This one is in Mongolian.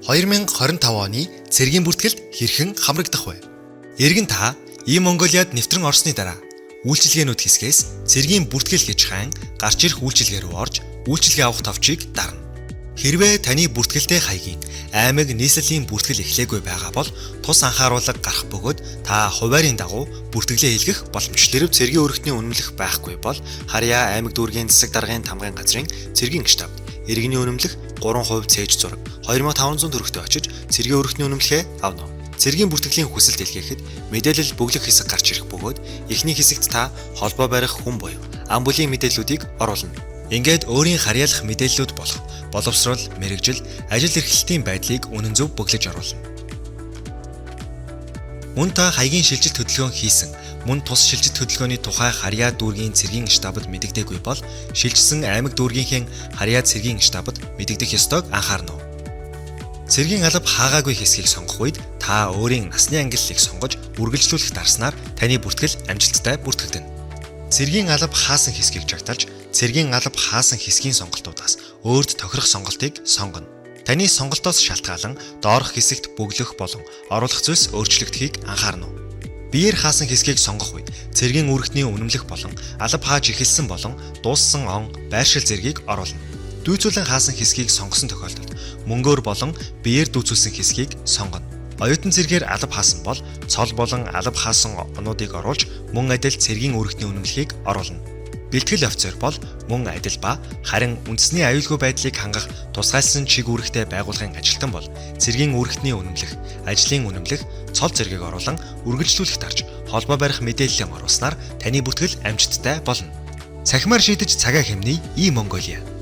2025 оны цэргийн бүртгэлд хэрхэн хамрагдах вэ? Эргэн та E-Mongoliad нэвтрэн орсны дараа үйлчилгээнүүд хэсгээс цэргийн бүртгэл гэж хайн гарч ирэх үйлчилгээ рүү орж үйлчилгээ авах товчийг дарна. Хэрвээ таны бүртгэлтэй хаягийн аймаг нийслэлийн бүртгэл эхлээгүй байгаа бол тус анхааруулга гарах бөгөөд та хуваарийн дагуу бүртгэлээ хийлгэх боломжтой. Хэрв цэргийн өргөтний үнэмлэх байхгүй бол харьяа аймаг дүүргийн засаг даргын тамгын газрын цэргийн штаб иргэний үнэмлэх 3% цээж зураг 2500 төгрөгтөй очиж цэргийн өргөтний үнэмлэхээ авна. Цэргийн бүртгэлийн хүсэлт илгээхэд мэдээлэл бөглөх хэсэг гарч ирэх бөгөөд эхний хэсэгт та холбоо барих хүн буюу ам бүлийн мэдээллүүдийг оруулна. Ингээд өөрийн харьяалах мэдээллүүд болох боловсрол, мэргэжил, ажил эрхлэлтийн байдлыг үнэн зөв бөглөж оруулна. Мөн та хаягийн шилжилт хөдөлгөөн хийсэн, мөн тус шилжилт хөдөлгөөний тухай харьяа дүүргийн цэргийн штабд мэдэгдээгүй бол шилжсэн аймаг дүүргийнхээ харьяа цэргийн штабд мэдэгдэх ёстойг анхаарна. Цэргийн алба хаагаагүй хэсгийг сонгох үед та өөрийн насны ангиллыг сонгож үргэлжлүүлэх дарснаар таны бүртгэл амжилттай бүртгэгдэнэ. Цэргийн алба хаасан хэсгийг жагталж, цэргийн алба хаасан хэсгийн сонголтуудаас өөрт тохирох сонголтыг сонгоно. Таны сонголтоос шалтгаалan доорх хэсэгт бөглөх болон оруулах зүйлс өөрчлөгдөхийг анхаарна. Биеэр хаасан хэсгийг сонгох үед цэргийн үүрэгтний үнэмлэх болон алба хааж эхэлсэн болон дууссан он байршил зэргийг оруулна. Дүйцүүлэн хаасан хэсгийг сонгосон тохиолдолд мөнгөөр болон биеэр дүүцүүлсэн хэсгийг сонгоно. Оюутан цэргээр алба хаасан бол цол болон алба хаасан онуудыг оруулж мөн адил цэргийн үүрэгтний үнэмлэхийг оруулна. Бэлтгэл офицер бол мөн адил ба харин үндэсний аюулгүй байдлыг хангах тусгайлсан чиг үүрэгтэй байгууллагын ажилтан бол цэргийн үүрэгтний үнэмлэх, ажлын үнэмлэх, цол зэргийг оруулан үргэлжлүүлэх тарж холбоо барих мэдээлэл оруулснаар таны бүтгэл амжилттай болно. Цахимаар шийдэж цагаа хэмнэе E-Mongolia.